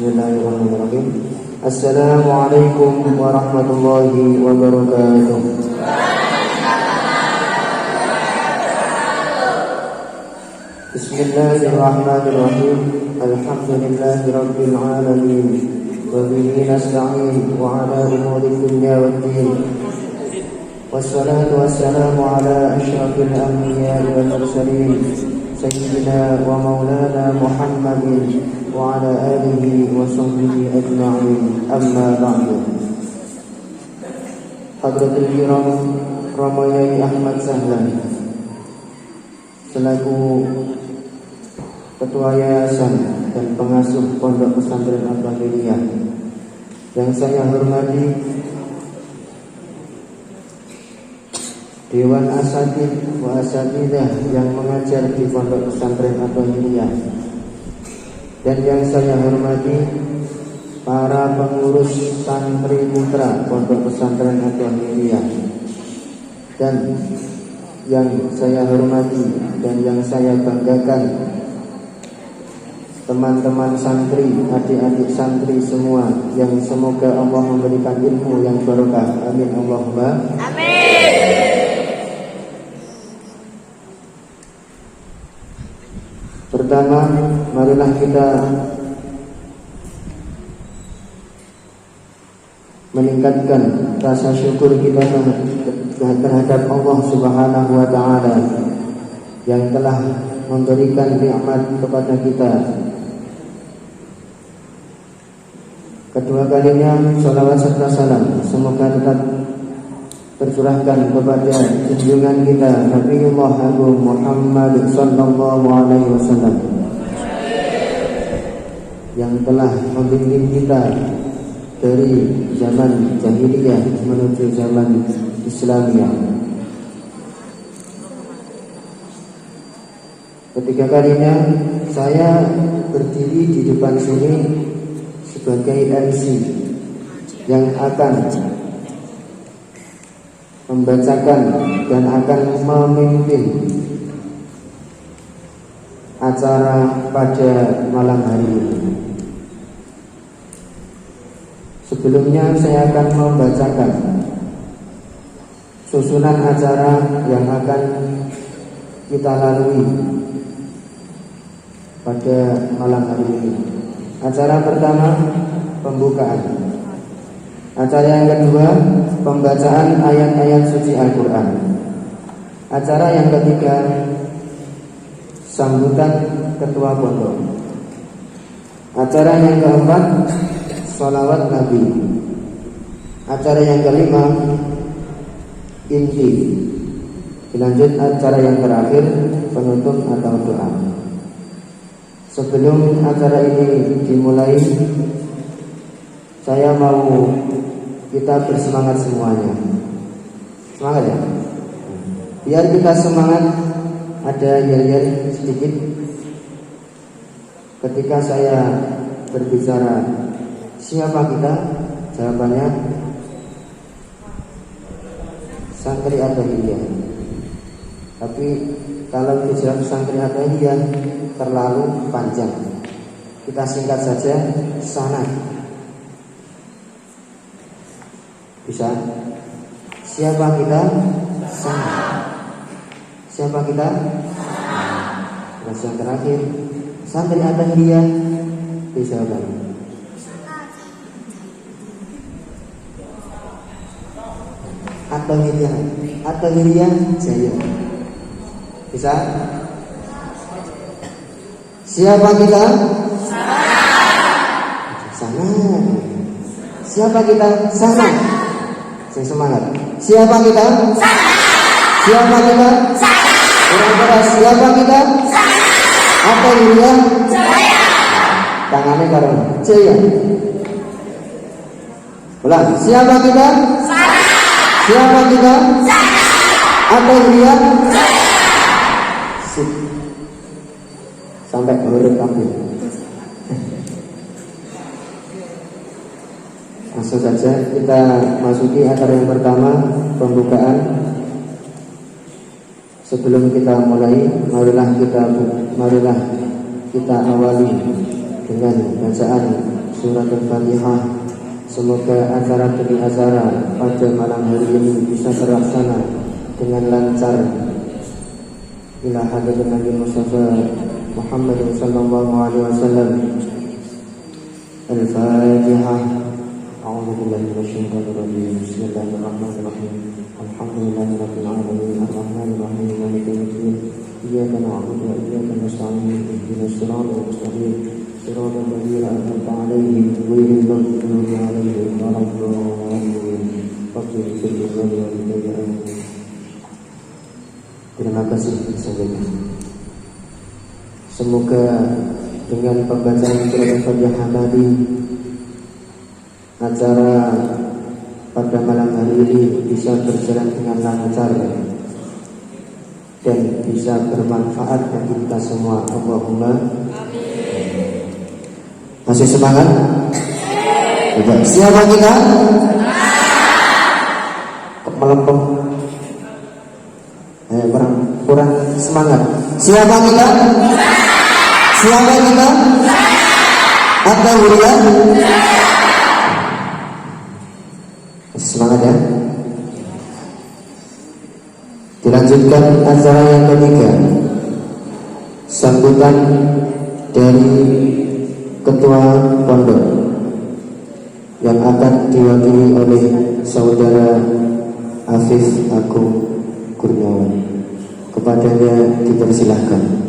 Bismillahirrahmanirrahim. Assalamualaikum warahmatullahi wabarakatuh. Bismillahirrahmanirrahim. Alhamdulillahi rabbil alamin. Wa bihi nasta'in wa ala umuri dunya waddin. Wassalatu wassalamu ala asyrafil anbiya'i wal mursalin sayyidina wa maulana Muhammadin wa ala alihi wa sahbihi ajma'in. Amma ba'du. Hadratul kiram Ramayai Ahmad Sahlan selaku Ketua Yayasan dan Pengasuh Pondok Pesantren Al-Bahiriyah yang saya hormati, Dewan Asatid wa Asatidah yang mengajar di Pondok Pesantren Al-Bahiriyah, dan yang saya hormati para pengurus santri putra Pondok Pesantren Al-Bahiriyah, dan yang saya hormati dan yang saya banggakan teman-teman santri, adik-adik santri semua, yang semoga Allah memberikan ilmu yang barokah. Amin Allahumma amin. Pertama, marilah kita meningkatkan rasa syukur kita terhadap Allah Subhanahu wa taala yang telah memberikan nikmat kepada kita. Kedua kalinya salawat serta salam semoga tetap tercurahkan kepada junjungan kita Nabiullah Agung Muhammad sallallahu alaihi wasallam yang telah membimbing kita dari zaman jahiliyah menuju zaman Islamiyah. Ketiga kalinya saya berdiri di depan sini sebagai MC yang akan membacakan dan akan memimpin acara pada malam hari ini. Sebelumnya saya akan membacakan susunan acara yang akan kita lalui pada malam hari ini. Acara pertama, pembukaan. Acara yang kedua, pembacaan ayat-ayat suci Al-Quran. Acara yang ketiga, sambutan ketua pondok. Acara yang keempat, sholawat Nabi. Acara yang kelima, inti. Dilanjut acara yang terakhir, penutup atau doa. Sebelum acara ini dimulai, saya mau kita bersemangat semuanya. Semangat ya? Biar kita semangat, ada yel-yel sedikit ketika saya berbicara siapa kita, jawabannya santri Al-Bahiriyah. Tapi kalau dijawab santri Al-Bahiriyah terlalu panjang, kita singkat saja, sanad. Bisa? Siapa kita? Sanad. Siapa kita? Terus yang terakhir, santri Al-Bahiriyah. Bisa kan? Al-Bahiriyah Jaya. Bisa? Siapa kita? Sana. Siapa kita? Sana. Saya semangat. Siapa kita? Sana. Siapa kita? Sana. Orang keras. Siapa kita? Sana. Apa dia? Jaya. Tangannya karena Jaya. Ulang. Siapa kita? Sana. Siapa kita? Sana. Apa dia? Jaya. Sip. Sampai huruf kafir. Langsung saja kita masuki acara yang pertama, pembukaan. Sebelum kita mulai, marilah kita awali dengan bacaan surat Al-Fatihah. Semoga acara demi acara pada malam hari ini bisa terlaksana dengan lancar ila hadirat Nabi Mustafa Muhammad sallallahu alaihi wasallam. Al-Fatihah. A'udzu billahi minasyaitonir rajim. Bismillahirrahmanirrahim. Alhamdulillahirabbil alamin arrahmanir rahim maliki yaumiddin. Iyyaka na'budu wa iyyaka nasta'in. Ihdinas siratal mustaqim. Siratal ladzina an'amta 'alaihim ghairil maghdubi 'alaihim waladdallin. Terima kasih semuanya. Semoga dengan pembacaan surat Al-Fatihah tadi, acara pada malam hari ini bisa berjalan dengan lancar dan bisa bermanfaat bagi kita semua. Allahumma amin. Masih semangat? Siapa kita? Kok melempem? Kurang semangat. Siapa kita? Siapa kita? Anda Huria? Semangat ya. Dilanjutkan acara yang ketiga, sambutan dari ketua pondok yang akan diwakili oleh saudara Afif Agung Kurniawan. Kepadanya dipersilahkan.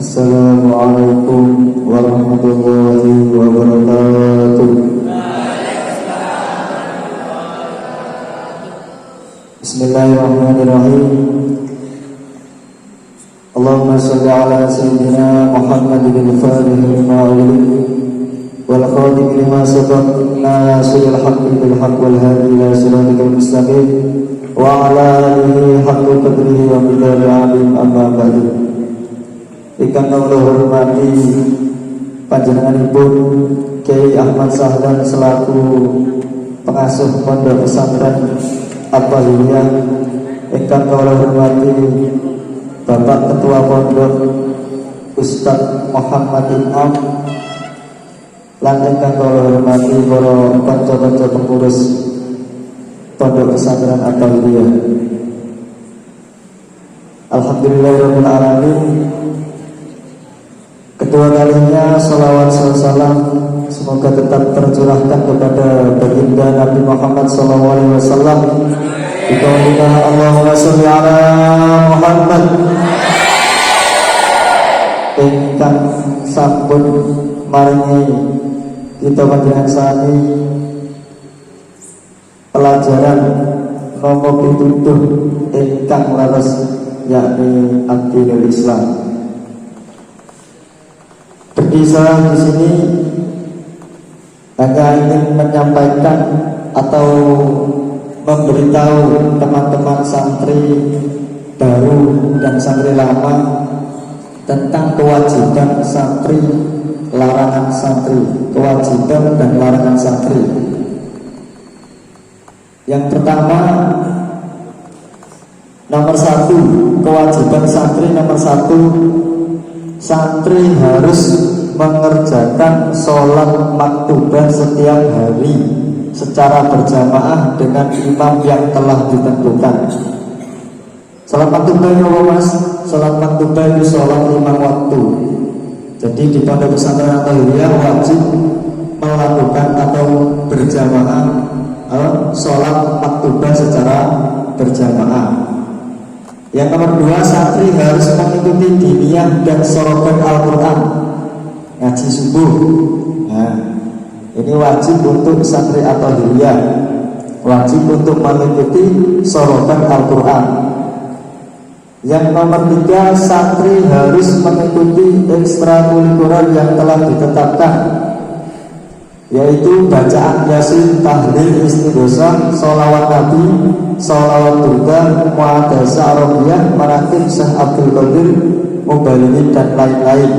Assalamualaikum warahmatullahi wabarakatuh. Bismillahirrahmanirrahim. Allahumma salli ala sayyidina Muhammadin al-Fatih lima ughliq wal khatim lima sabaq nasiril haqqi bil haqq wal hadi ila siratikal mustaqim wa ala alihi haqqa qadrihi wa miqdarihi azim. Amma ba'du. Ikan Allah hormati panjenenganipun Kiai Ahmad Sahlan selaku pengasuh pondok pesantren Al-Bahiyah. Ikan Allah hormati Bapak Ketua Pondok Ustadz Muhammad Imam. Lan ingkang kula hormati para kanca-kanca pengurus Pondok Pesantren Al-Bahiyah. Alhamdulillahirabbil alamin. Kedua kalinya salawat salam semoga tetap tercurahkan kepada baginda Nabi Muhammad SAW. Biqaulina Allahumma sholli ala Muhammad. Ingkang sampun maringi kita panjenengan sami pelajaran nomor pituduh ingkang leres, yakni Ad-Dinul Islam. Berkisah di sini hanya ingin menyampaikan atau memberitahu teman-teman santri baru dan santri lama tentang kewajiban santri, larangan santri, kewajiban dan larangan santri. Yang pertama, nomor satu, kewajiban santri nomor satu, santri harus mengerjakan sholat maktubah setiap hari secara berjamaah dengan imam yang telah ditentukan. Sholat maktubah itu apa mas? Sholat maktubah itu sholat 5 waktu. Jadi di Pondok Pesantren Al-Bahiyah wajib melakukan atau berjamaah sholat maktubah secara berjamaah. Yang nomor 2, santri harus mengikuti diniyah dan soroban Al-Quran, ngaji subuh. Nah, ini wajib untuk santri atau Al-Bahiyah, wajib untuk mengikuti soroban Al-Quran. Yang nomor 3, santri harus mengikuti ekstrakurikuler yang telah ditetapkan, yaitu bacaan Yasin, tahlil, istighosah, sholawat Nabi, sholawat Durga, muadasah Arabiyah, maratib Syekh Abdul Qadir, Muballighin dan lain-lain.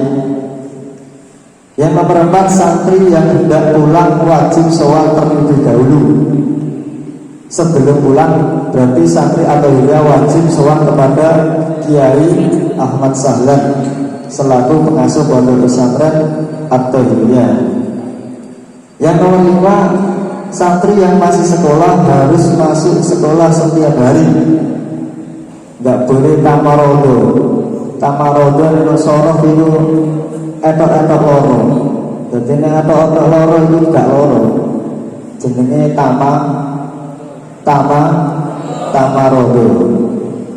Yang nomor 4, santri yang hendak pulang wajib sholat terlebih dahulu. Sebelum pulang berarti santri atau hilya wajib sholat kepada Kiai Ahmad Sahlan selaku pengasuh pondok pesantren atau hilya. Yang nomor 5, santri yang masih sekolah harus masuk sekolah setiap hari. Nggak boleh tamarodo. Tamarodo itu sorof itu etok-etok loro. Jadi ini etok-etok loro itu gak loro. Jenenge tamarodo.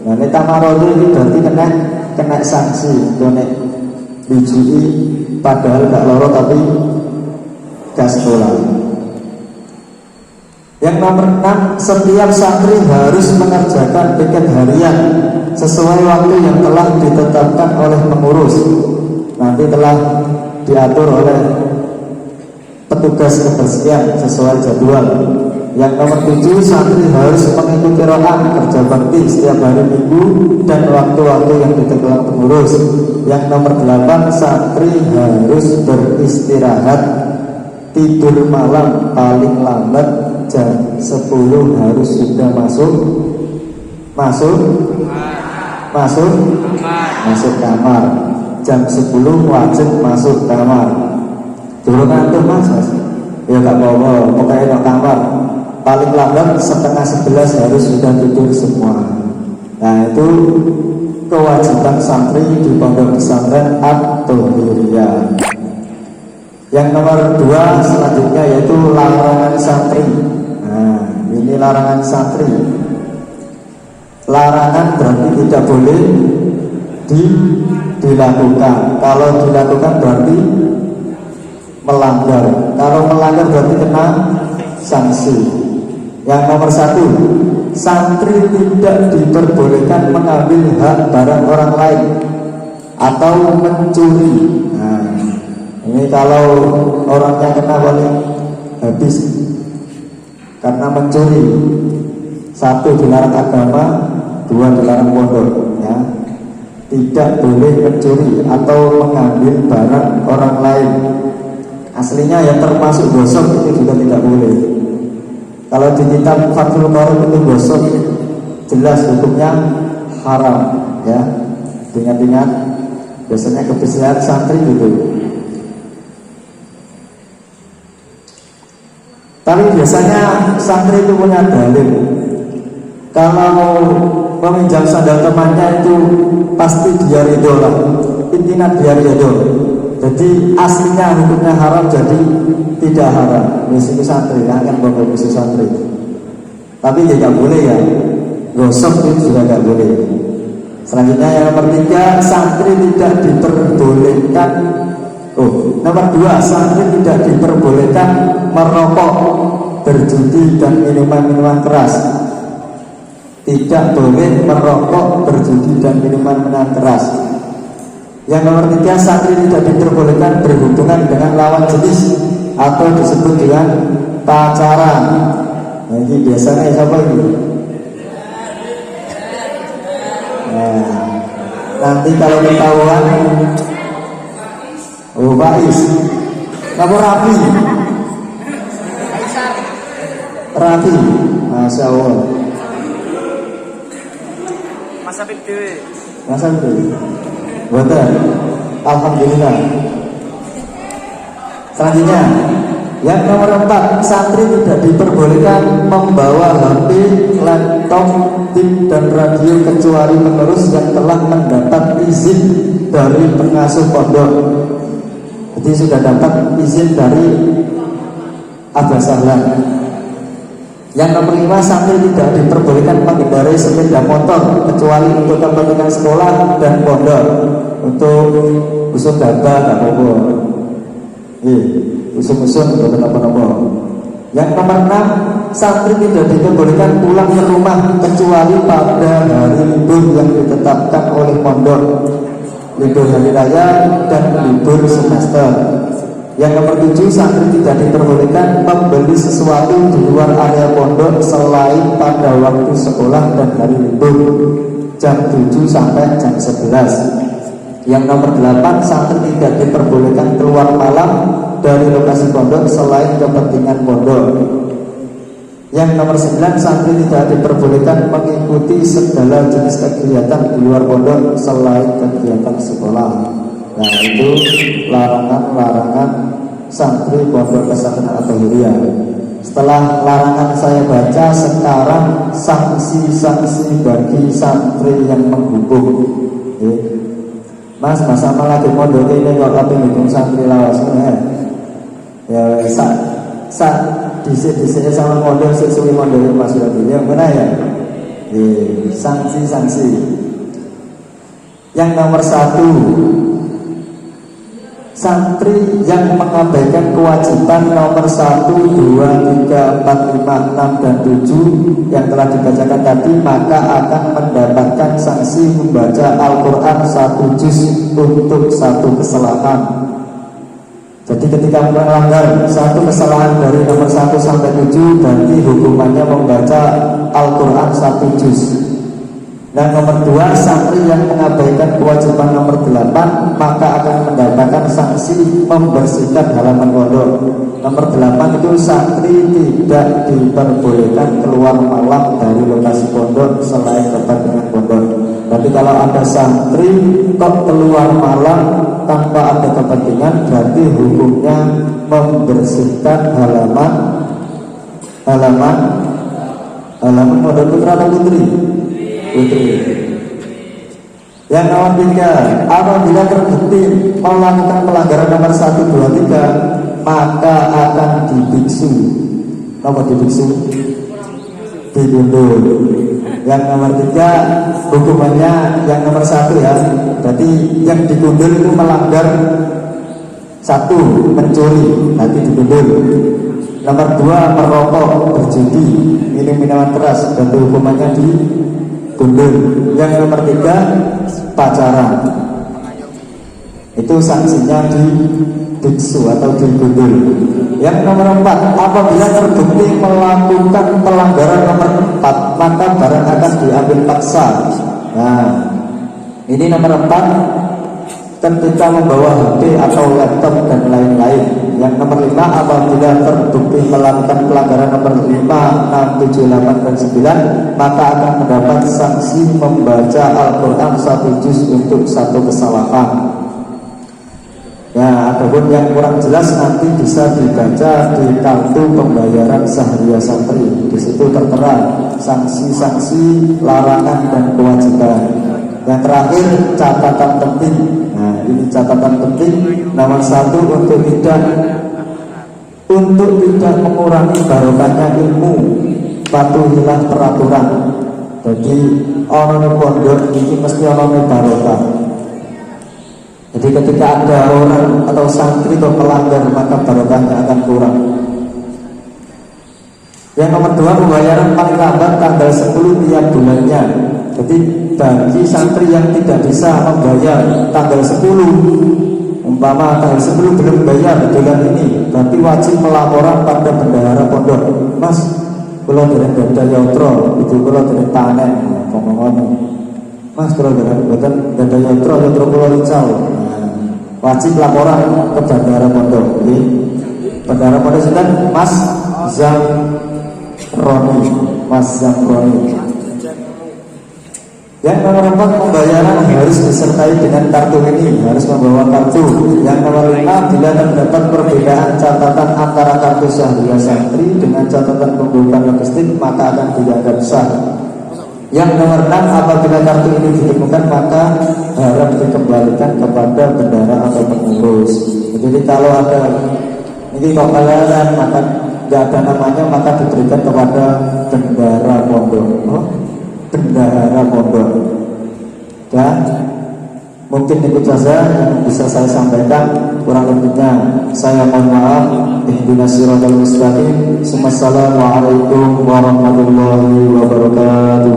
Nah ini tamarodo itu berarti kena sanksi. Kena dijui padahal gak loro tapi gak sekolah. Yang nomor 6, setiap santri harus mengerjakan piket harian sesuai waktu yang telah ditetapkan oleh pengurus. Nanti telah diatur oleh petugas kebersihan sesuai jadwal. Yang nomor 7, santri harus mengikuti ro'an kerja bakti setiap hari Minggu dan waktu-waktu yang ditentukan pengurus. Yang nomor 8, santri harus beristirahat, tidur malam paling lambat jam 10 harus sudah masuk kamar. Jam 10 wajib masuk kamar. Durung ngantuk mas. Ya gak apa-apa, pokoknya no kamar. Paling lambat setengah 11 harus sudah tidur semua. Nah itu kewajiban santri di pondok pesantren At-Thahiriyah. Yang nomor 2 selanjutnya yaitu larangan santri. Nah ini larangan santri. Larangan berarti tidak boleh dilakukan. Kalau dilakukan berarti melanggar. Kalau melanggar berarti kena sanksi. Yang nomor 1, santri tidak diperbolehkan mengambil hak barang orang lain atau mencuri. Nah, ini kalau orangnya kena balik habis karena mencuri. 1 dilarang agama, 2 dilarang pondok. Ya. Tidak boleh mencuri atau mengambil barang orang lain. Aslinya ya termasuk gosok itu juga tidak boleh. Kalau di kitab Fathul Qorib itu gosok jelas hukumnya haram. Ya, ingat-ingat biasanya kebersihan santri gitu. Tapi biasanya santri itu punya dalil. Kalau meminjam sandal temannya itu pasti dia ridho lah. Intinya dia ridho. Jadi aslinya hukumnya haram jadi tidak haram. Misi santri kan bapak misi santri. Tapi tidak boleh ya. Gosok itu juga tidak boleh. Selanjutnya yang nomor 3, santri tidak diperbolehkan. Nomor 2, santri tidak diperbolehkan merokok, berjudi dan minuman-minuman keras. Tidak boleh merokok, berjudi dan minuman-minuman keras. Yang nomor 3, santri tidak diperbolehkan berhubungan dengan lawan jenis atau disebut dengan pacaran. Nah, ini biasanya siapa ini? Nah, nanti kalau ketahuan, Faiz, kamu Rapi, Masya Allah. Masa Habib Betul. Alhamdulillah. Selanjutnya yang nomor 4, santri tidak diperbolehkan membawa HP, laptop, tip dan radio kecuali penerus yang telah mendapat izin dari pengasuh pondok. Jadi sudah dapat izin dari Abah Sahlan. Yang nomor 5, santri tidak diperbolehkan mengendarai sepeda motor kecuali untuk kepentingan sekolah dan pondok. Untuk usul gabah gak apa-apa. Usul-usul untuk apa-apa. Yang nomor 6, santri tidak diperbolehkan pulang ke rumah kecuali pada hari libur yang ditetapkan oleh pondok, libur hari raya dan libur semester. Yang nomor 7, santri tidak diperbolehkan membeli sesuatu di luar area pondok selain pada waktu sekolah dan hari libur jam 7 sampai jam 11. Yang nomor 8, santri tidak diperbolehkan keluar malam dari lokasi pondok selain kepentingan pondok. Yang nomor 9, santri tidak diperbolehkan mengikuti segala jenis kegiatan di luar pondok selain kegiatan sekolah. Nah, itu larangan-larangan santri pondok pesantren At-Tahiriyah. Setelah larangan saya baca, sekarang sanksi-sanksi bagi santri yang menghubung. Mas, sama lagi pondok ini kok tapi ngubung santri lawas ya disini sama pondok sesuai pondok Mas Rabi yang mana ya? Sanksi-sanksi. Yang nomor 1, santri yang mengabaikan kewajiban nomor 1, 2, 3, 4, 5, 6, dan 7 yang telah dibacakan tadi, maka akan mendapatkan sanksi membaca Al-Quran 1 juz untuk 1 kesalahan. Jadi ketika melanggar 1 kesalahan dari nomor 1 sampai 7, berarti hukumannya membaca Al-Quran 1 juz. Dan nomor 2, santri yang mengabaikan kewajiban nomor 8 maka akan mendapatkan sanksi membersihkan halaman pondok. Nomor 8 itu santri tidak diperbolehkan keluar malam dari lokasi pondok selain kepentingan pondok. Tapi kalau ada santri kok keluar malam tanpa ada kepentingan, berarti hukumnya membersihkan halaman pondok putra atau putri? Putri. Yang nomor 3, apabila terbukti melakukan pelanggaran nomor 1, 2, 3 maka akan dibiksu. Apa dibiksu? Digundul. Yang nomor 3 hukumannya yang nomor 1 ya. Berarti yang digundul itu melanggar 1, mencuri, nanti digundul. Nomor 2, merokok, berjudi, minum minuman keras, dan hukumannya digundul. Yang nomor 3, pacaran, itu sanksinya dibiksu atau digundul. Yang nomor 4, apabila terbukti melakukan pelanggaran nomor 4 maka barang akan diambil paksa. Nah, ini nomor 4 ketika membawa HP atau laptop dan lain-lain. Yang nomor 5, apabila terbukti melakukan pelanggaran nomor 5, 6, 7, 8, dan 9 maka akan mendapat sanksi membaca Al-Quran 1 juz untuk 1 kesalahan. Ya, adapun yang kurang jelas nanti bisa dibaca di kartu pembayaran Sahriyah Santri. Di situ tertera sanksi-sanksi, larangan, dan kewajiban. Yang terakhir, catatan penting. Nah, ini catatan penting. Nomor 1, untuk tidak mengurangi barokahnya ilmu, patuhilah peraturan. Jadi orang pondok ini mesti orang barokah. Jadi ketika ada orang atau santri yang melanggar maka barokahnya akan kurang. Yang nomor 2, pembayaran paling lambat tanggal 10 tiap bulannya. Jadi bagi santri yang tidak bisa membayar tanggal 10, umpama tanggal 10 belum bayar bulan ini, berarti wajib melaporan pada bendahara pondok. Mas, kula dereng gadah yatra, ibu kula dereng panen, ngomong-ngomong. Mas, kula dereng boten gadah yatra kula rical. Wajib laporan ke bendahara pondok. Bendahara pondok sinten? Mas Zamroni. Yang nomor 4, pembayaran harus disertai dengan kartu ini, harus membawa kartu. Yang nomor 5, bila terdapat perbedaan catatan antara kartu Sahriyah Santri dengan catatan pembukaan logistik maka akan dianggap sah. Yang nomor 6, apabila kartu ini ditemukan maka harap dikembalikan kepada bendahara atau pengurus. Jadi kalau ada ini kekalahan maka tidak ada namanya maka diberikan kepada bendahara pondok. Bendahara pondok. Dan mungkin itu saja yang bisa saya sampaikan. Kurang lebihnya saya mohon maaf. Ihdinas siratal mustaqim. Assalamualaikum warahmatullahi wabarakatuh.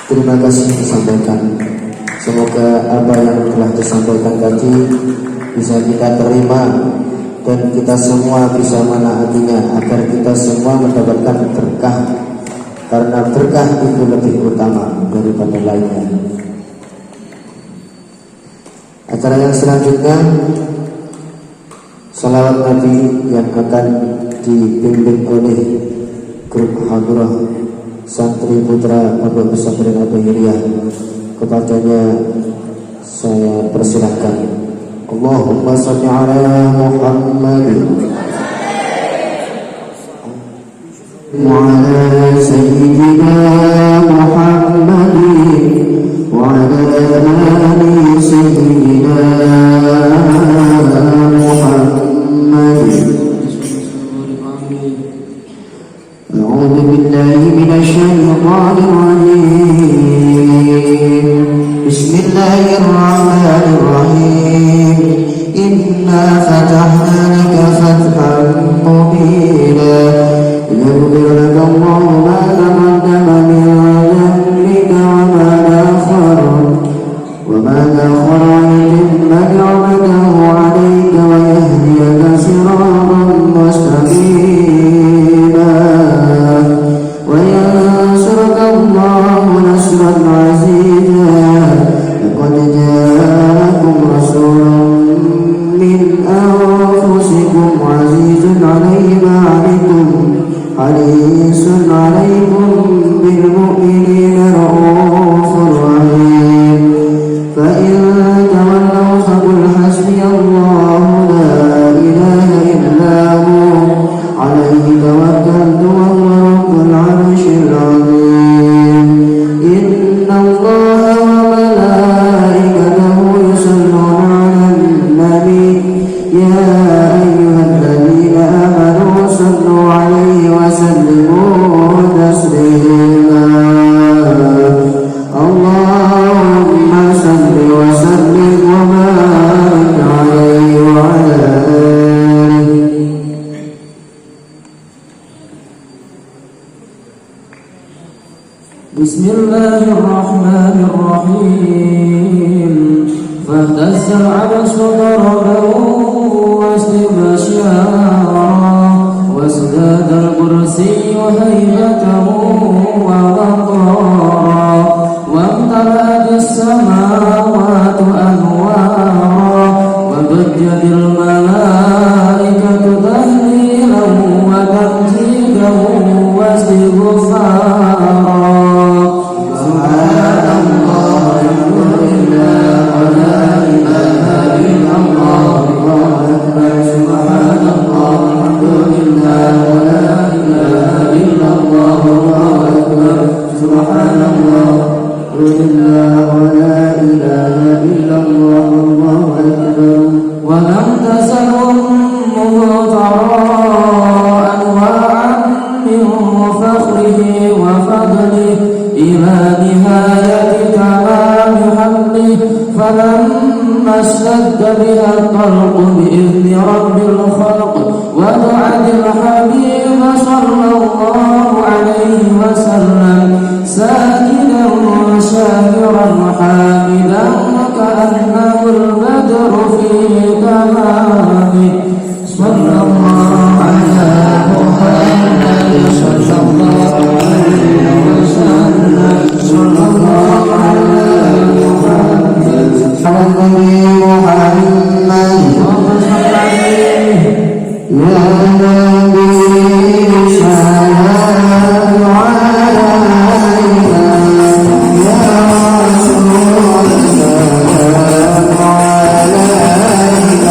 terima kasih disampaikan. Semoga apa yang telah disampaikan tadi bisa kita terima dan kita semua bisa menaatinya agar kita semua mendapatkan berkah, karena berkah itu lebih utama daripada lainnya. Acara yang selanjutnya salawat Nabi yang akan dipimpin oleh grup Hadrah Santri Putra Pondok Pesantren At-Tahiriyah. Kepadanya saya persilahkan. Allahumma shalli ala Muhammad wa ala sayyidina Muhammad wa ala ali sayyidina Muhammad. A'udzu billahi minasy syaithanir rajim. Bismillahirrahmanirrahim. Inna fatahna laka fathan mubina liyaghfira laka Allahu ma taqaddama min dhanbika wa ma ta'akhkhara yutimma ni'matahu 'alayka wa yahdiyaka siratan mustaqima wa yansuraka Allahu nasran 'azizan. Laqad ja'akum rasulun min anfusikum 'azizun 'alayhi ma 'anittum harisun 'alaykum bil mu'minina ra'ufur rahim. Fa in tawallaw faqul hasbiyallahu la ilaha illa hu 'alayhi tawakkaltu wa huwa rabbul 'arsyil 'azim. Inna Allaha wa malaikatahu yusalluna 'alan nabi ya ayyuhalladzina amanu sallu 'alaihi wa sallimu taslima. Allahumma salli wa sallim wa barik 'alaihi wa 'ala alihi. Bismillahirrahmanirrahim. Fahtazza al-'absu daraban wastibsharan wasdada al-kursiyyu haybatan wa waqaran wamtala'at as-samawatu anwaran wa bajjatil malaikatu tahlilan wa tamjidan wa istighfaran. ولم تزل أمه ترى أنواعا من فخره وفضله إلى نهاية تمام حمله، فلما اشتد بها الطلق بإذن رب الخلق ودعت الحبيب صلى الله عليه وسلم ساجدا شاكرا حامدا كأنه البدر في تمامه. صلى الله على محمد صلى الله عليه وسلم. صلى الله على محمد يا نبي سلام عليك يا رسول سلام عليك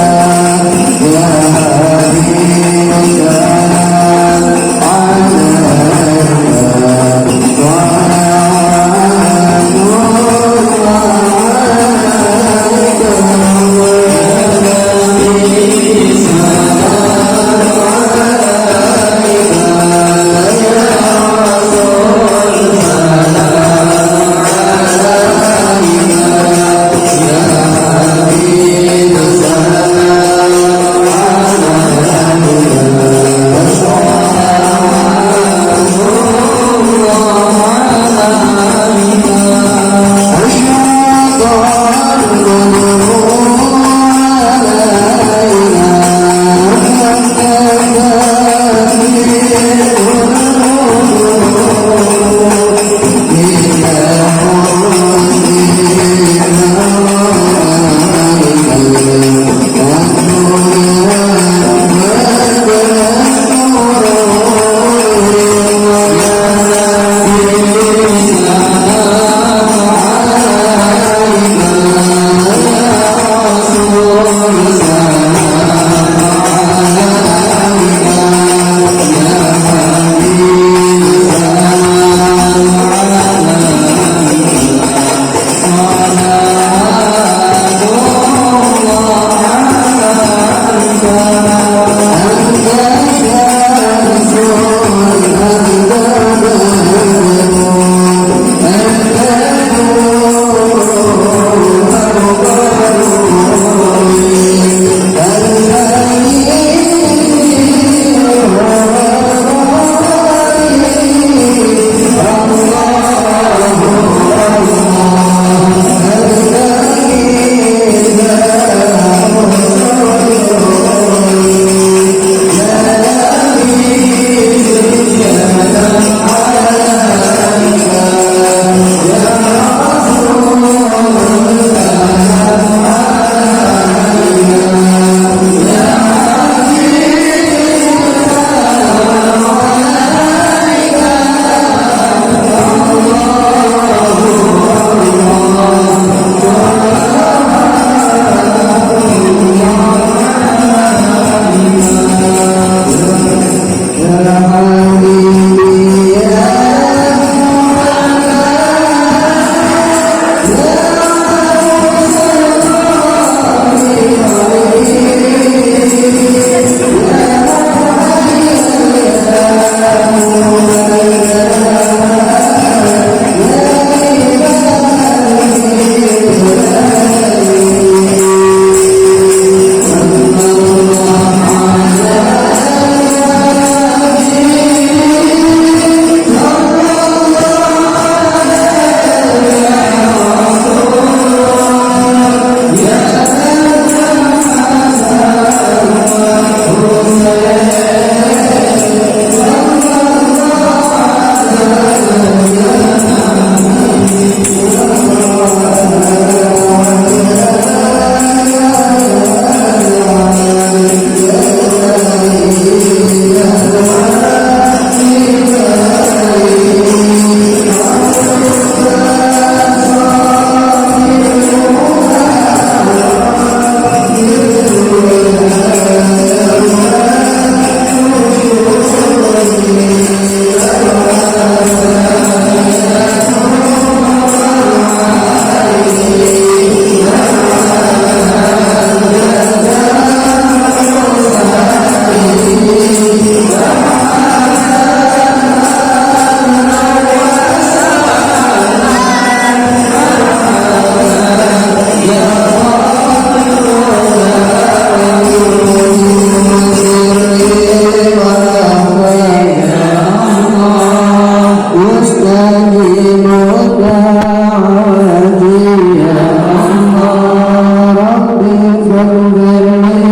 دعواتي يا الله ربي فاغفر لي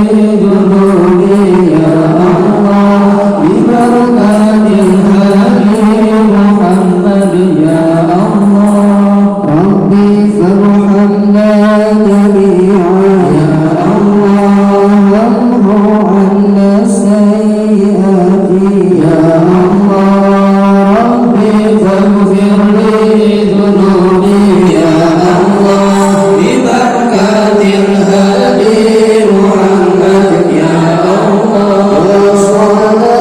ذنوبي يا الله ببركات الهادي محمد يا الله ربي فارحمنا جميعا يا الله وامحو عنا السيئات يا الله ربي فاغفر لي ذنوبي يا الله ببركات الهادي محمد يا الله وصلاة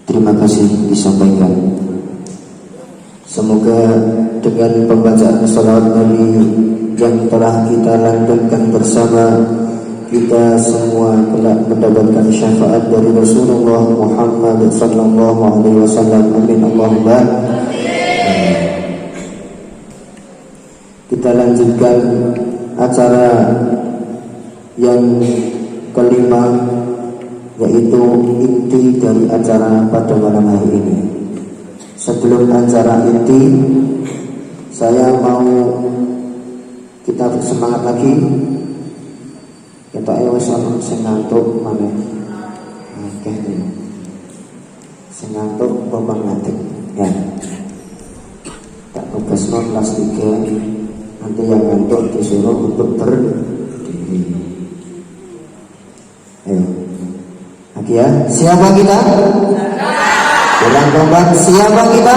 Terima kasih disampaikan. Semoga dengan pembacaan salawat Nabi yang telah kita lantunkan bersama, kita semua kelak mendapatkan syafaat dari Rasulullah Muhammad sallallahu alaihi wasallam. Amin Allahumma. Kita lanjutkan acara yang kelima, yaitu inti dari acara pada malam hari ini. Sebelum acara inti, saya mau kita bersemangat lagi. Kita wis ana sing ngantuk maneh. Oke. Sing ngantuk Bapak ngantuk. Ya. Tak tugasno kelas 3. Nanti yang ngantuk disuruh untuk berdiri. Ayo. Lagi ya. Siapa kita? Ulang kompak. Siapa kita?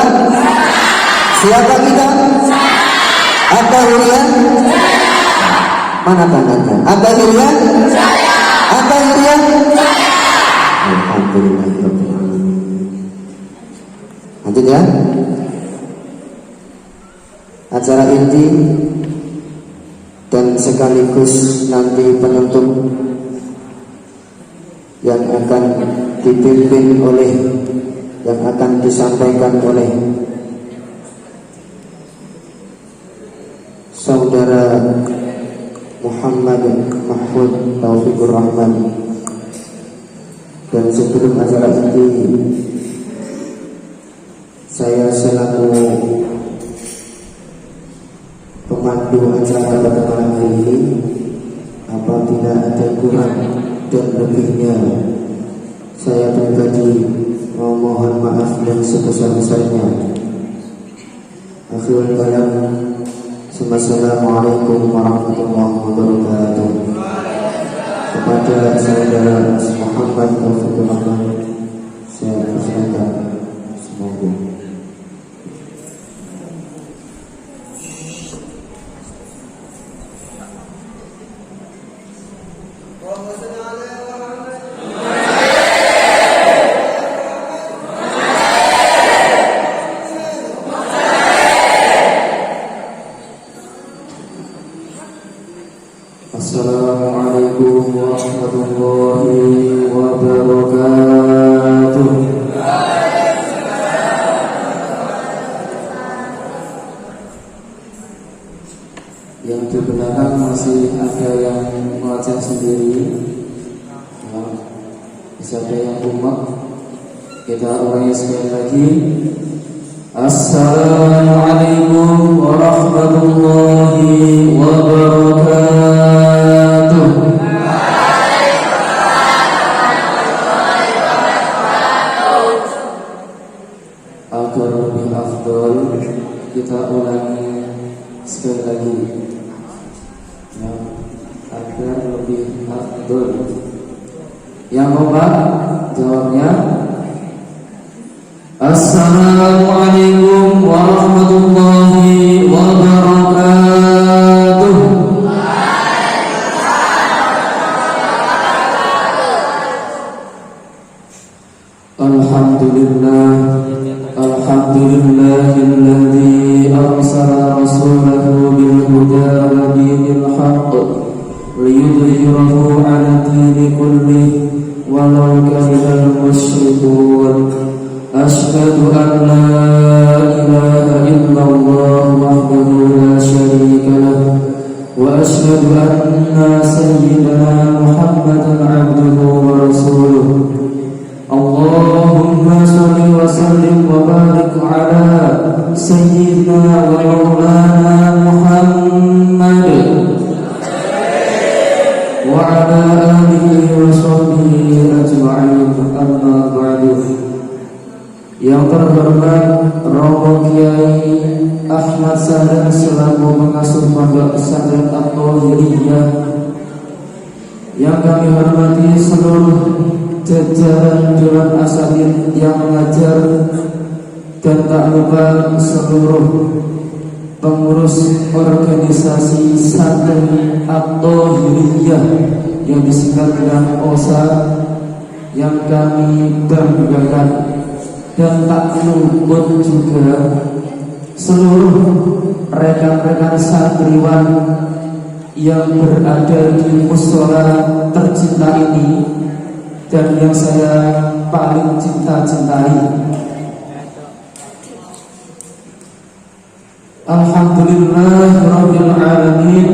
Siapa kita? Apa Hurian? Mana tangannya? Apa Hurian? Apa Hurian? Alhamdulillah. Lanjut ya. Acara inti dan sekaligus nanti penutup yang akan dipimpin oleh, yang akan disampaikan oleh Saudara Muhammad Mahfud Taufikur Rahman. Dan sebelum acara ini, saya selaku pemandu acara pada malam hari ini, apabila ada kurang dan lebihnya, saya pribadi memohon maaf yang sebesar-besarnya. Akhirul kalam, Assalamualaikum warahmatullahi wabarakatuh. Kepada saudara Muhammad Taufikur Rahman, Kita ulangi sekali lagi. Assalamualaikum warahmatullahi wabarakatuh. Agar lebih afdol, kita ulangi sekali lagi. Ya, agar lebih afdol. Yang kompak jawabnya Assalamualaikum warahmatullahi wabarakatuh. Alhamdulillahilladzi arsala rasulahu bil huda wa dinil haqq liyudhhirahu 'ala dini kullihi walau karihal musyrikun. Ashhadu an la ilaha illallah wahdahu la syarika lah wa ashhadu anna sayyidana Muhammadan 'abduhu wa rasuluh. Allahumma shalli wa sallim wa barik ala sayyidina wa maulana Muhammad wa ala alihi wa sahbihi ajma'in. Amma ba'du. Yang terhormat Romo Kiai Ahmad Sahdan selaku pengasuh Pondok Pesantren At-Thahiriyah, yang kami hormati seluruh jajaran Dewan Asatidz yang mengajar, dan tak lupa seluruh pengurus organisasi Santri At-Thahiriyah yang disingkat dengan OSA, yang kami banggakan. Dan tak luput juga seluruh rekan-rekan santriwan yang berada di mushola tercinta ini dan yang saya paling cinta-cintai. Alhamdulillahirabbil alamin.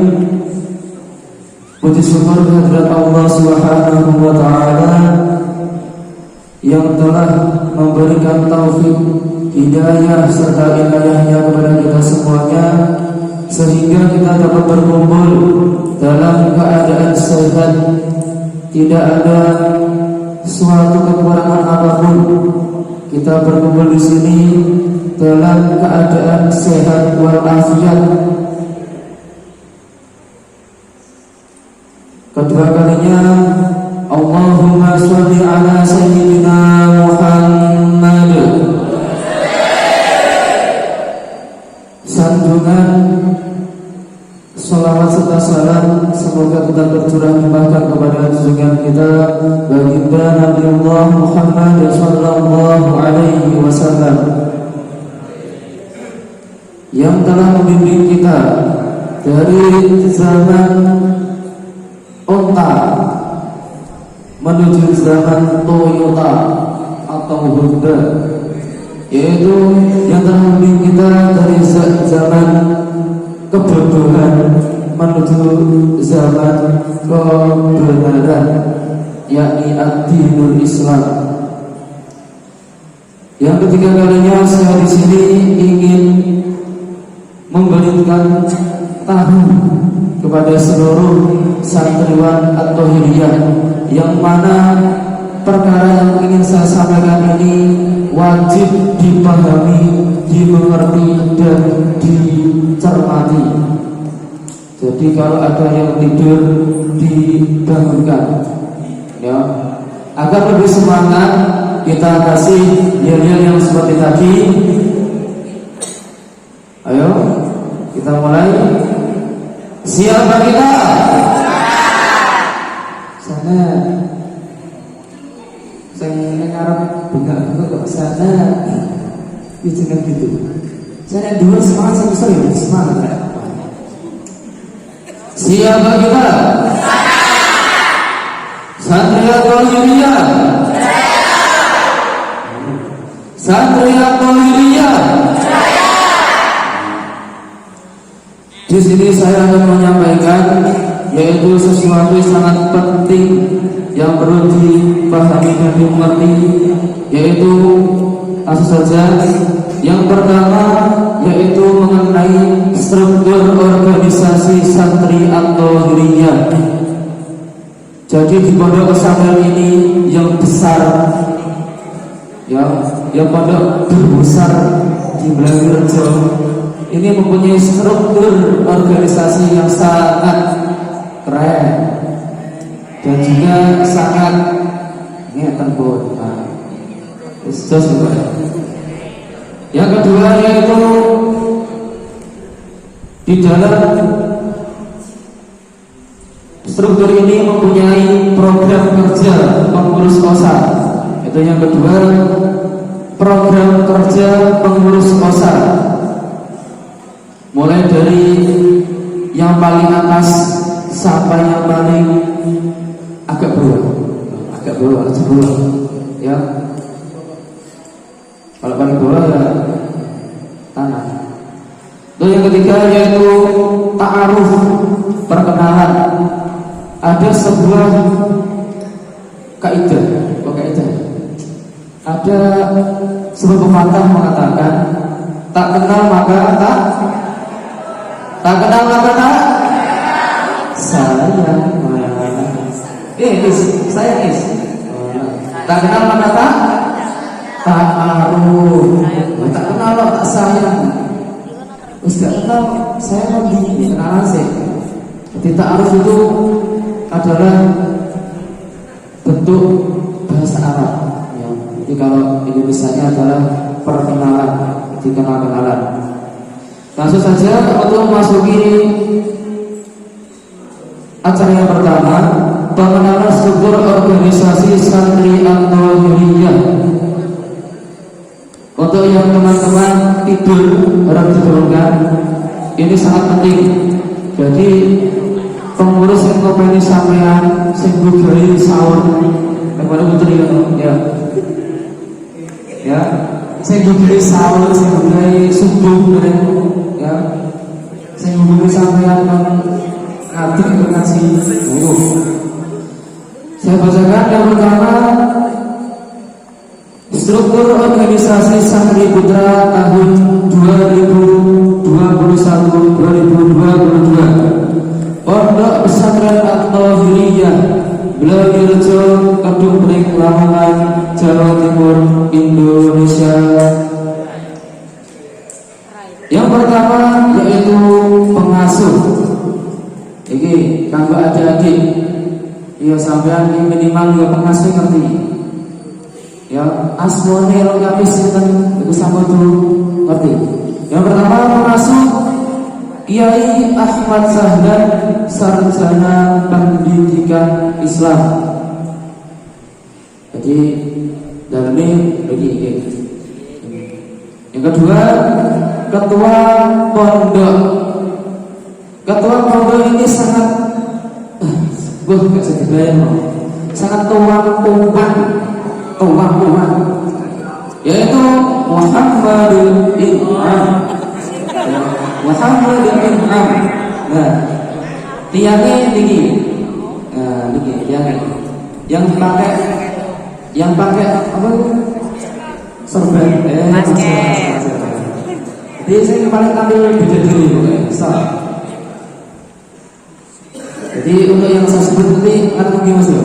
Puji syukur kehadirat Allah Subhanahu wa taala yang telah memberikan taufik, hidayah serta inayahnya kepada kita semuanya, sehingga kita dapat berkumpul dalam keadaan sehat, tidak ada suatu kekurangan apapun. Kita berkumpul di sini dalam keadaan sehat walafiat. Kedua kalinya, Allahumma sholli ala sayyidina Muhammad. Sanjungan salawat serta salam semoga kita tercurah limpahkan kepada junjungan kita baginda Nabiullah Muhammad sallallahu alaihi wasallam, yang telah membimbing kita dari zaman onta menuju zaman Toyota atau Honda, yaitu yang telah membimbing kita dari zaman kebodohan menuju zaman kebenaran, yakni ad-dinul Islam. Yang ketiga kalinya saya di sini ingin memberikan tahu kepada seluruh santriwan At-Thahiriyah, yang mana perkara yang ingin saya sampaikan ini wajib dipahami, dimengerti, dan dicermati. Jadi kalau ada yang tidur, dibangunkan, ya, agar lebih semangat. Kita kasih yel-yel yang seperti tadi. Ayo kita mulai. Siapa kita? Sana. Saya ngarep bunga kok sana. Itu jangan gitu. Saya dua semangat, satu saya semangat. Siapa kita? Santri At-Thahiriyah. Santri At-Thahiriyah. Di sini saya akan menyampaikan yaitu sesuatu yang sangat penting yang perlu dipahami dan dimengerti, yaitu langsung saja. Yang pertama yaitu mengenai struktur organisasi santri atau Dhurriyyah. Jadi di pondok pesantren ini yang besar, yang pondok terbesar di Blangrejo ini mempunyai struktur organisasi yang sangat keren dan juga sangat tempur. Yang kedua yaitu di dalam struktur ini mempunyai program kerja pengurus OSA. Itu yang kedua, program kerja pengurus OSA. Mulai dari yang paling atas sampai yang paling agak bawah ya. Kalau paling bawah ya tanah. Lalu yang ketiga yaitu ta'aruf, perkenalan. Ada sebuah kaidah, ada sebuah pepatah mengatakan tak kenal maka tak sayang. Tak kenal maka ta'aruf. Tak kenal tak sayang. Gak kenal saya lagi kenalan sih. Jadi ta'aruf itu adalah bentuk bahasa Arab ya. Jadi kalau Indonesianya adalah perkenalan, kenalan. Langsung saja untuk memasuki acara yang pertama, pengenalan struktur organisasi santri atau Dhurriyyah. Untuk yang teman-teman tidur harap diturunkan, ini sangat penting. Jadi pengurus yang kompeni sampean sing budaya sahur kepada putri ya sing budaya sahur, sing budaya subuh ya, sing budaya sampean ngatur kasih. Saya bacakan yang pertama, struktur organisasi Santri Putra tahun 2021-2022. Pondok Pesantren atau Dhurriyyah Blangrejo, Kedung Pring, Lamongan, Jawa Timur, Indonesia. Yang pertama yaitu pengasuh. Ini kanggo adik-adik. Ya sampean ini minimal ya pengasuh ngerti. Ya asmone lengkap sinten iku sampun ngerti. Yang pertama pengasuh Kiai Ahmad Sahlan, sarjana pendidikan Islam. Jadi dalam ini begini. Yang kedua, ketua pondok. Ketua pondok ini sangat sangat tuang-tuang, yaitu Muhammadul In'am. Nah, tiangnya tinggi. Nah, tinggi tiangnya. Yang pakai apa? Sorban. Jadi saya kemarin tampil beda diri pokoknya. Jadi untuk yang saya sebut nanti akan gimana sih?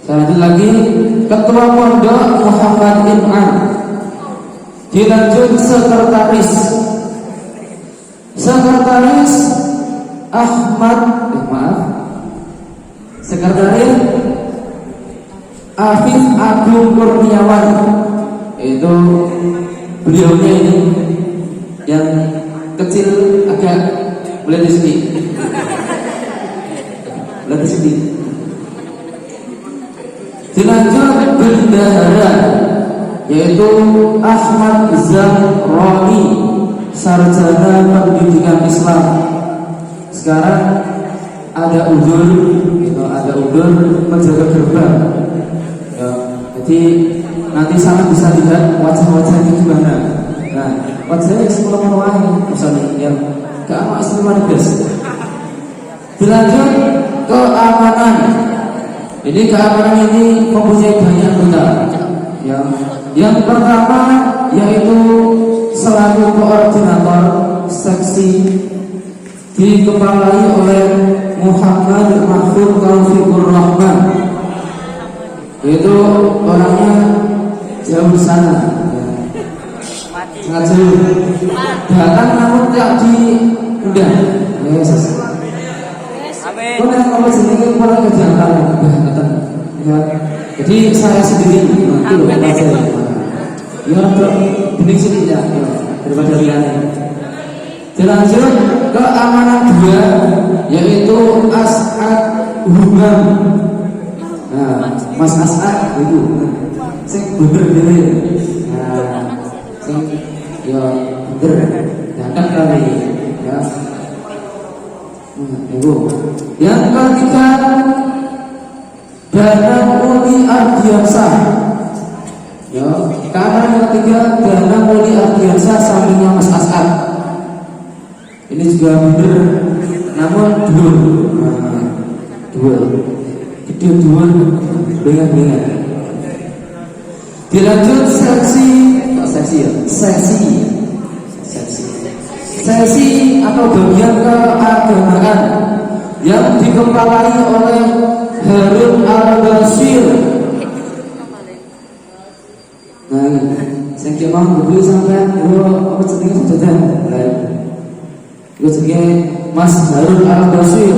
Saya lanjut lagi, ketua pondok Muhammad In'am. Dilanjut sekretaris sekretaris Afif Agung Kurniawan. Itu beliaunya ini yang kecil agak boleh di sini. Dilanjut bendahara yaitu Ahmad Zamroni, sarjana pendidikan Islam. Sekarang ada udul penjaga gerbang ya, jadi nanti sangat bisa lihat wajah-wajahnya gimana. Nah, wajahnya sepuluh menuai misalnya yang ke anak Islam guys. Dilanjut keamanan. Ini keamanan ini mempunyai banyak anggota. Yang pertama yaitu selaku koordinator seksi dikepalai oleh Muhammad Mahfud Taufikur Rahman. Itu orangnya jauh sana, sangat jauh. Datang namun tidak diundang. Yesus. Kau yang kamu sendiri pernah kejangan, ya. Jadi saya sendiri nanti loh baca. Ya bening sini ya, daripada liane. Dilanjut keamanan 2 yaitu As'ad Humam. Nah, Mas As'ad itu sing bener. Nah, sing ya bener. Datang kali ya. Ibu. Yang ketiga Danang Uli Ardiansah. Ya, karena yang ketiga Danang Uli Ardiansah sampingnya Mas As'ad. Ini juga bener, namun dua, bengat. Dilanjut seksi atau bagian keagamaan yang dikepalai oleh Harun Al-Bashir. Nah, saya kira dulu sampai apa sedikit sudah. Itu sebagai Mas Harun Al-Bashir.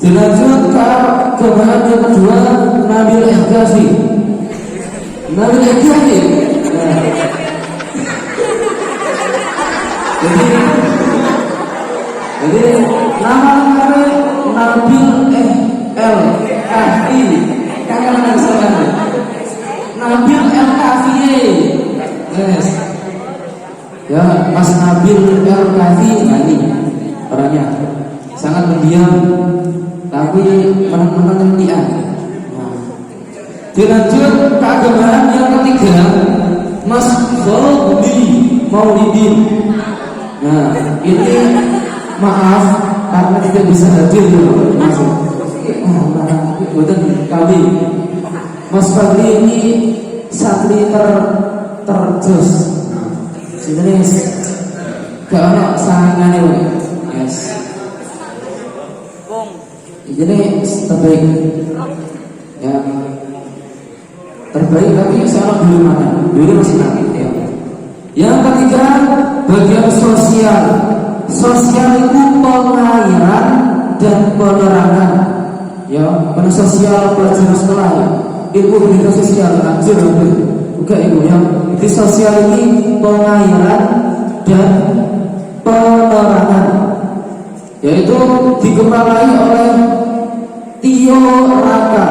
Dilanjut ke keagamaan yang kedua Nabil Ikhdafi. Jadi nama Nabil L-Kafi. Kakak anak saya Nabil L-Kafi. Yes. Ya, Mas Nabil L-Kafi. Nah ini orangnya sangat pendiam tapi menang-menang pendiam. Dilanjut keagamaan yang ketiga Mas Fadli Maulidin. Nah ini maaf karena tidak bisa hadir masuk. Betul kami Mas Fadli ini santri terjus. Sebenarnya gak ada saingannya. Yes. Jadi terbaik. Ya. Terbaik tapi sekarang belum ada. Dulu masih nanti ya. Yang ketiga bagian sosial. Sosial itu pengairan dan penerangan. Ya, sosial pelajaran sekolah ya. Ilmu pendidikan sosial anjir bukan ibu ya. Di sosial ini pengairan dan penerangan. Yaitu dikepalai oleh Tio Raka.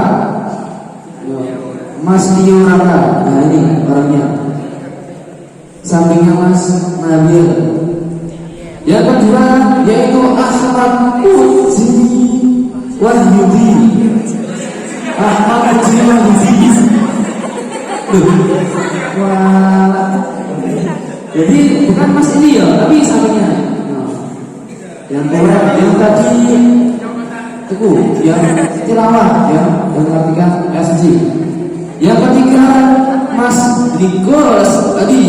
Mas Tio Raka. Nah ini orangnya. Sampingnya Mas Nabil. Yang kedua yaitu Ahmad Uji Wahyudi. Ahmad Uji Wahyudi. Wah. Jadi bukan Mas ini ya, tapi sampingnya. Yang tadi itu yang tilawah ya, yang ketiga SG. Yang ketiga Mas Nicholas Adi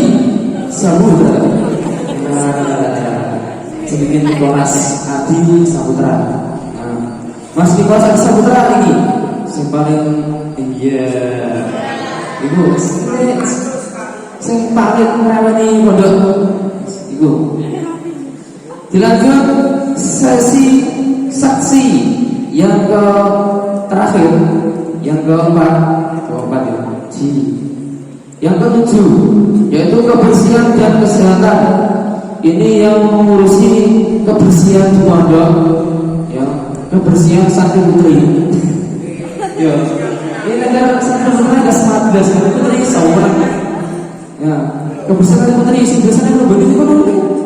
Samudra. Sedikit Nicholas Adi Samudra. Mas Nicholas Adi Samudra ini yang paling ibu yang paling merawani pondok ibu. Dilanjut sesi saksi yang ke terakhir, yang keempat ya. Yang ketujuh yaitu kebersihan dan kesehatan. Ini yang mengurusi kebersihan di pondok, ya, kebersihan santri putri. Ya, ini negara santri putri ada 19 santri putri seorang. Ya, kebersihan santri putri biasanya kalau begitu kan.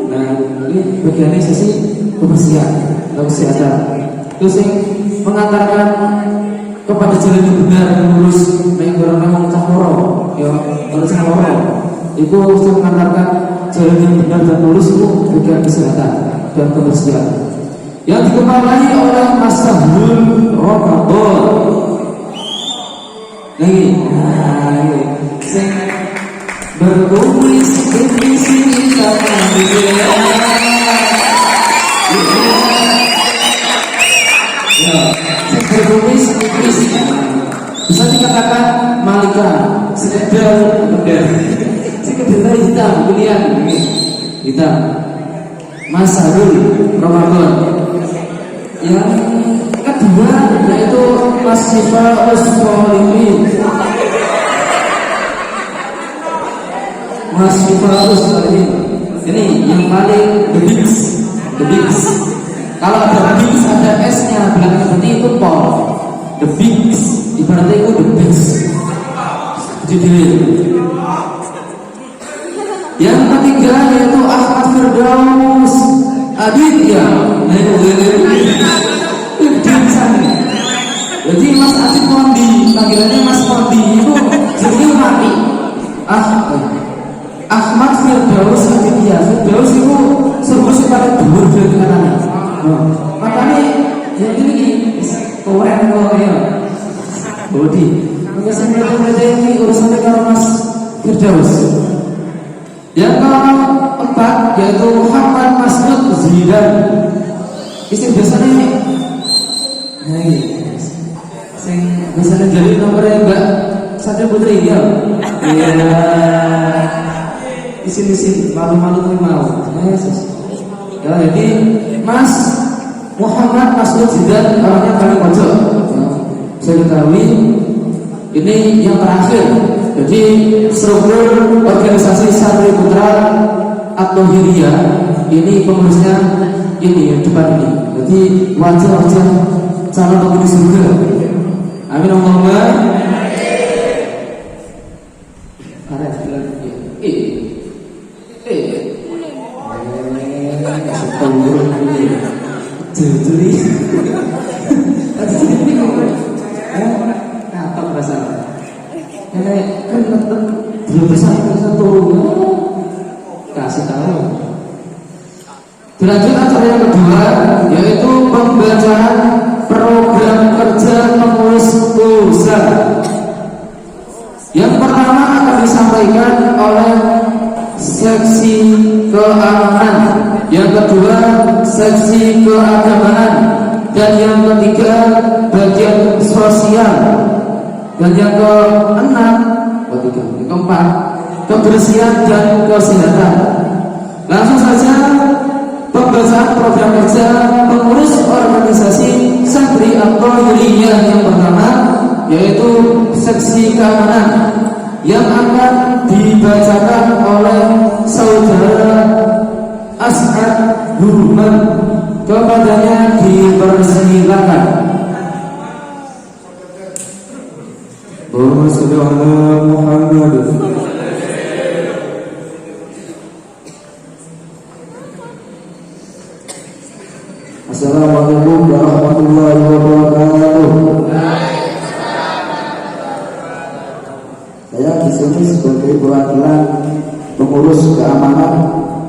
Nah, ini bagiannya sesi kebersihan dan kesehatan. Terus yang mengantarkan kepada jalan yang benar lurus memang cahoro, ya, lurus cahoro. Itu mengantarkan jalan yang benar dan lurus itu bagian kesehatan dan kebersihan. yang dikepalai oleh Mas Sahrul Ramadan. Lagi, sing berkumis di sini sama dia. Ya, sing berkumis di sini. Bisa dikatakan Malika, sekedar hitam, pilihan hitam. Mas Sahrul Ramadan. Yang kedua yaitu Mas Syifaus Solihin. Mas Syifaus Solihin ini yang paling the bigs. Kalau ada bigs ada S-nya belakang seperti itu Paul. The bigs ibaratnya itu the best. Jadi yang ketiga yaitu Ahmad Firdaus Aditya. Jadi Mas Adit Mondi, panggilannya Mas Mondi itu jadi mati. Ahmad Firdaus Aditya. Firdaus itu sebut paling dhuwur dari kanane. Makanya yang ini keren kok ya. Bodi. Biasanya ini urusannya kalau Mas Firdaus. Yang keempat yaitu Muhammad Masud Zidan. Istri biasanya sing biasanya jadi nomornya Mbak Sadra Putri ya. Di sini malu-malu tuh mau. Yesus. Ya jadi Mas Muhammad Masud Zidan orangnya paling pojok. Saya ketahui ini yang terakhir. Jadi struktur organisasi Santri Putra atau Hiriyah ini pengurusnya ini depan ini. Jadi wajah-wajah calon penghuni surga. Amin Allahumma. Ada bilang apa masalah? Kan belum bisa turun. Kasih tahu. Berlanjut acara yang kedua yaitu pembacaan program kerja pengurus pusat. Yang pertama akan disampaikan oleh seksi keamanan, yang kedua seksi keagamaan, dan yang ketiga bagian sosial, dan yang keempat kebersihan dan kesehatan. Langsung saja pembacaan program kerja pengurus organisasi Santri At-Thahiriyah yang pertama yaitu seksi keamanan yang akan dibacakan oleh saudara As'ad Burman. Kepadanya dipersilakan. Allahumma sholli ala Muhammad. Assalamualaikum warahmatullahi wabarakatuh. Saya di sini sebagai perwakilan pengurus keamanan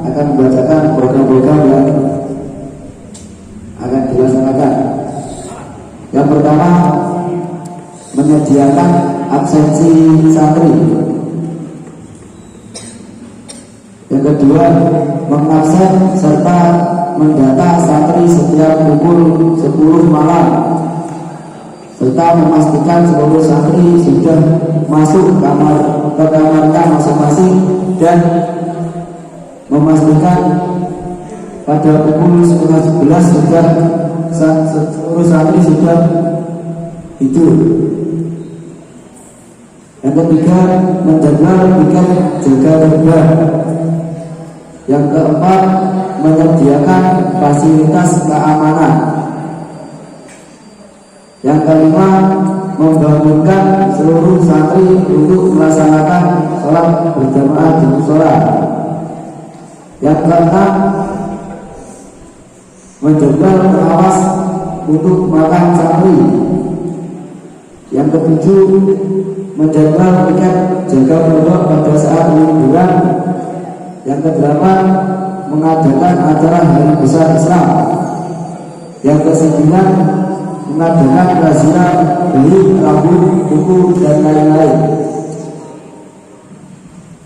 akan membacakan program-program yang akan dilaksanakan. Yang pertama, menyediakan absensi santri. Yang kedua, mengabsen serta mendata santri setiap pukul 10 malam, serta memastikan seluruh santri sudah masuk ke kamarnya masing-masing dan memastikan pada pukul 11 sudah seluruh santri sudah tidur. Yang ketiga, menjadwal piket jaga terbang. Yang keempat, menyediakan fasilitas keamanan. Yang kelima, membangunkan seluruh santri untuk melaksanakan sholat berjamaah di mushola. Yang keenam, menjadwal pengawas untuk makan santri. Yang ketujuh, menjadwal piket jaga pondok pada saat liburan. Yang kedelapan, mengadakan acara hari besar Islam. Yang kesembilan, mengadakan razia beli rambut, kuku dan lain-lain.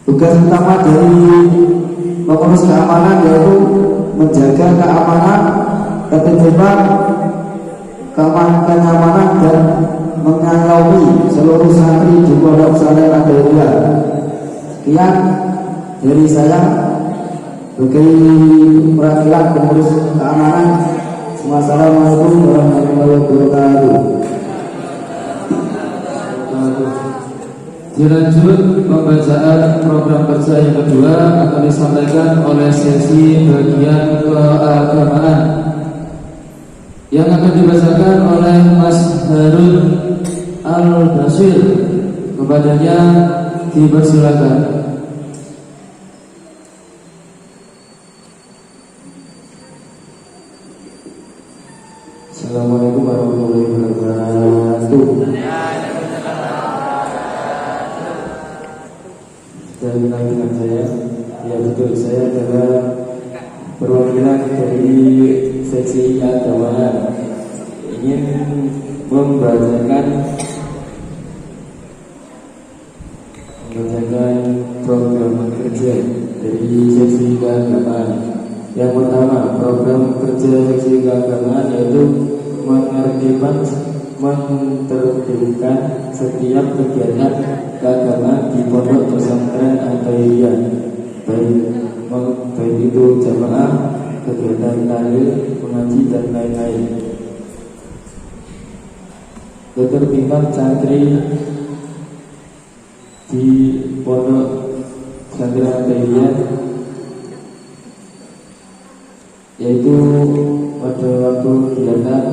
Tugas utama dari pengurus keamanan yaitu menjaga keamanan, ketertiban, kenyamanan dan mengayomi seluruh santri di Pondok Pesantren Al-Hidayah. Sekian dari saya sebagai perwakilan pengurus keamanan. Wassalamualaikum warahmatullahi wabarakatuh. Dilanjut pembacaan program kerja yang kedua akan disampaikan oleh sesi bagian keagamaan yang akan dibacakan oleh Mas Harun Al-Basir. Kepadanya dipersilakan. Assalamualaikum warahmatullahi wabarakatuh. Sudah kenal dengan saya? Ya betul, saya adalah perwakilan dari seksi keagamaan. Ingin membacakan program kerja dari seksi keagamaan. Yang pertama, program kerja seksi keagamaan yaitu menertibkan setiap kegiatan keagamaan di Pondok Pesantren Al-Hidayah, baik itu jamaah, kegiatan tahlil, mengaji dan lain-lain. Ketertiban santri di Pondok Pesantren Al-Hidayah yaitu pada waktu kegiatan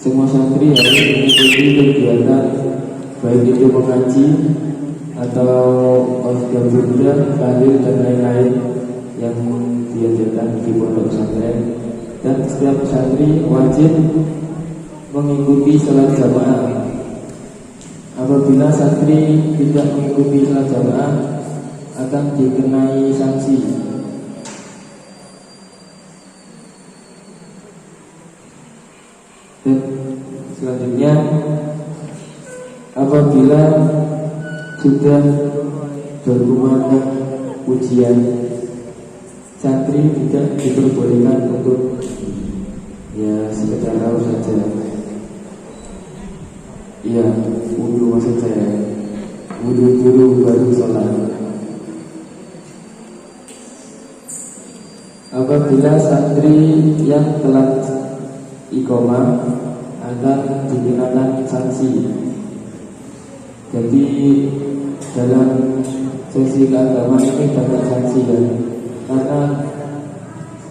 semua santri harus mengikuti kegiatan baik itu mengaji atau osgabunda, tahlil dan lain-lain yang diajarkan di pondok pesantren. Dan setiap santri wajib mengikuti salat jamaah. Apabila santri tidak mengikuti salat jamaah akan dikenai sanksi. Dan selanjutnya, apabila sudah berkumandang ujian, santri tidak diperbolehkan untuk sekedar haus saja. Iya, wudu maksud saya. Wudu dulu baru sholat. Apabila santri yang telat iqamah akan dikenakan sanksi. Jadi dalam sesi keagamaan ini banyak sanksi ya. Karena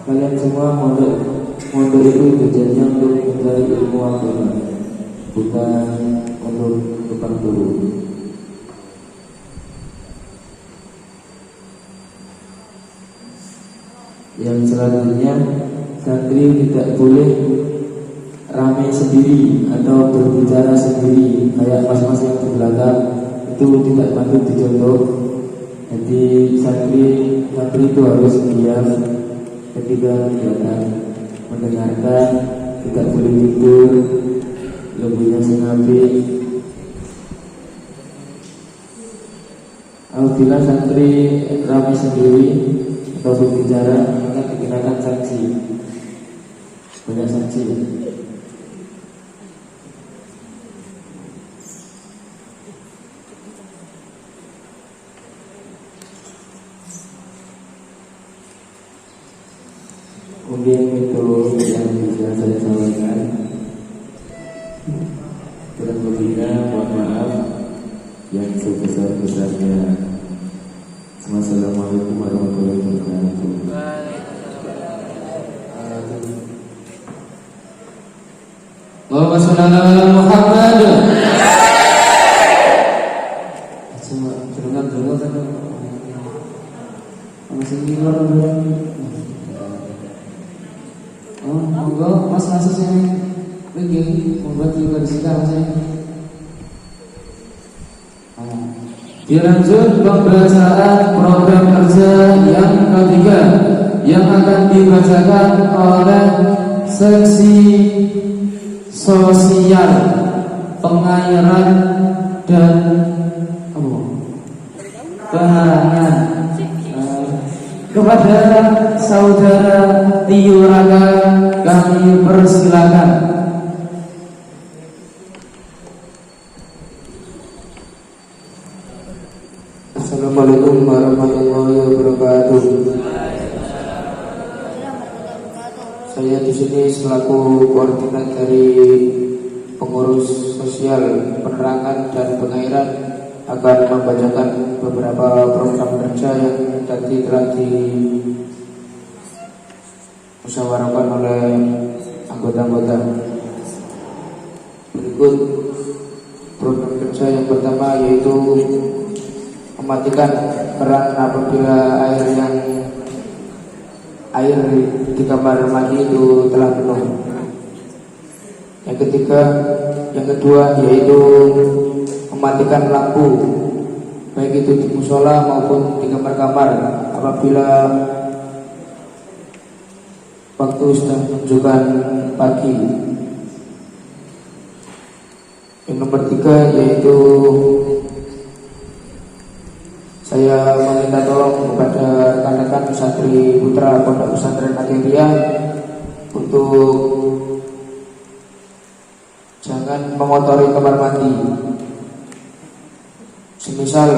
kalian semua mondok itu tujuannya untuk mencari ilmu agama, bukan untuk tukang guru. Yang selanjutnya, santri tidak boleh ramai sendiri atau berbicara sendiri kayak mas-mas yang di belakang, itu tidak patut dicontoh. Jadi santri itu harus diam ketika kegiatan, mendengarkan, tidak boleh tidur, lebihnya sengapi. Apabila santri ramai sendiri atau berbicara akan dikenakan sanksi, banyak sanksi. Mungkin itu yang bisa saya sampaikan. Kurang lebihnya mohon maaf yang sebesar-besarnya. Wassalamualaikum warahmatullahi wabarakatuh. Allahumma shalli ala Muhammad. Semua berangkat dulu kan. Masih luar dulu. Oh, monggo Mas Nasus yang begini membuat juga di sini Mas. Dilanjut pembacaan program kerja yang ketiga yang akan dibacakan oleh seksi sosial pengairan dan penerangan. Kepada saudara Tio Raka kami persilakan. Assalamualaikum warahmatullahi wabarakatuh. Saya di sini selaku koordinator dari pengurus sosial penerangan dan pengairan akan membacakan beberapa program kerja yang tadi telah dimusyawarahkan oleh anggota-anggota. Berikut program kerja yang pertama, yaitu mematikan keran apabila air di kamar mandi itu telah penuh. Yang kedua yaitu mematikan lampu, baik itu di musola maupun di kamar-kamar apabila waktu sudah menunjukkan pagi. Yang nomor tiga yaitu saya meminta tolong kepada rekan-rekan santri putra Pondok Pesantren Ageria untuk jangan mengotori kamar mandi. Semisal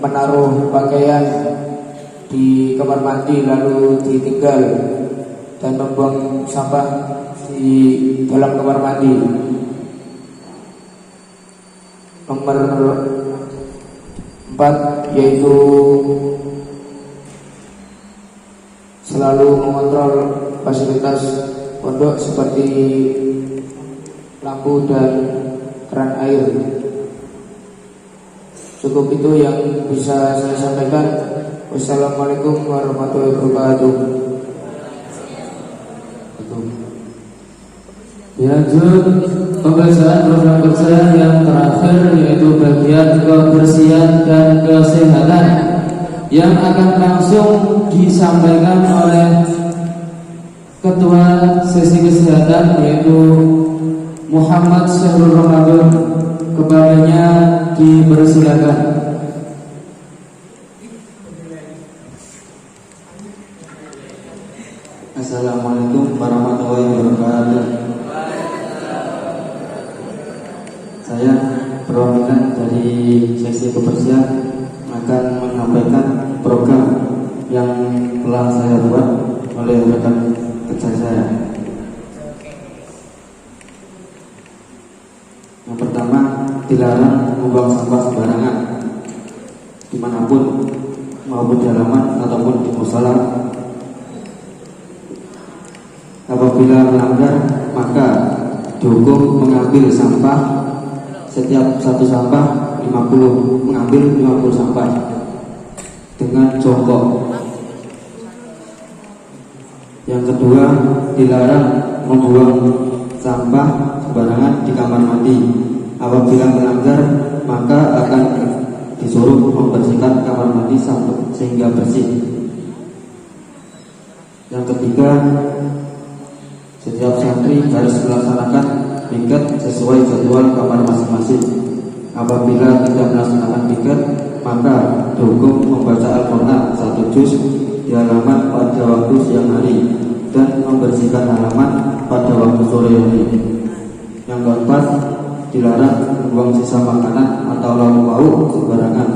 menaruh pakaian di kamar mandi lalu ditinggal dan membuang sampah di dalam kamar mandi. Nomor 4 yaitu selalu mengontrol fasilitas pondok seperti lampu dan keran air. Cukup itu yang bisa saya sampaikan. Wassalamualaikum warahmatullahi wabarakatuh. Dilanjut pembacaan program kerja yang terakhir, yaitu bagian kebersihan dan kesehatan yang akan langsung disampaikan oleh Ketua Sesi Kesehatan, yaitu Muhammad Syahrul Ramadan. Kepadanya dipersilakan. Assalamualaikum warahmatullahi wabarakatuh. Saya perwakilan dari sesi kebersihan akan menyampaikan program yang telah saya buat oleh rekan kerja saya. Yang pertama, dilarang membuang sampah sembarangan dimanapun, maupun di halaman ataupun di musola. Apabila melanggar, maka dihukum mengambil sampah setiap satu sampah 50, mengambil 50 sampah dengan jongkok. Yang kedua, dilarang membuang sampah sembarangan di kamar mandi. Apabila melanggar, maka akan disuruh membersihkan kamar mandi sehingga bersih. Yang ketiga, setiap santri harus melaksanakan piket sesuai jadwal kamar masing-masing. Apabila tidak melaksanakan piket, maka dihukum membaca Al-Quran 1 juz di halaman pada waktu siang hari dan membersihkan halaman pada waktu sore hari. Yang keempat, dilarang membuang sisa makanan atau lauk pauk sembarangan.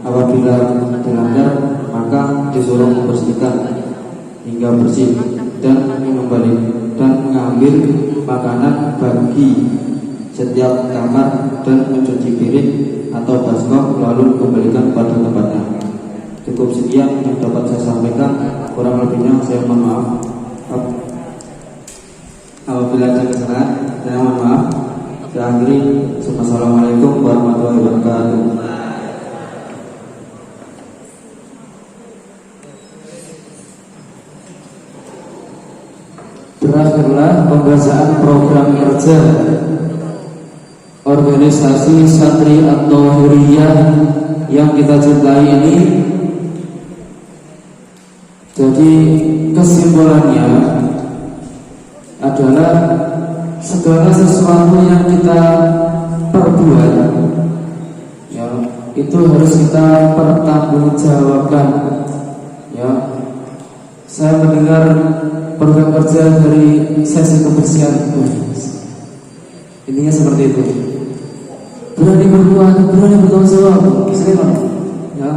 Apabila dilanggar, maka disuruh membersihkan hingga bersih dan mengambil makanan bagi setiap kamar dan mencuci piring atau baskom lalu kembalikan pada tempatnya. Cukup sekian yang dapat saya sampaikan, kurang lebihnya saya mohon maaf. Apabila ada kesalahan, saya mohon maaf. Saya akhiri. Assalamualaikum warahmatullahi wabarakatuh. Berakhirlah pembacaan program kerja organisasi Santri At-Tahiriyah yang kita cintai ini. Jadi kesimpulannya adalah segala sesuatu yang kita perbuat ya itu harus kita pertanggungjawabkan ya. Saya mendengar program kerja dari sesi kebersihan intinya seperti itu, berani berbuat, berani bertanggung jawab ya.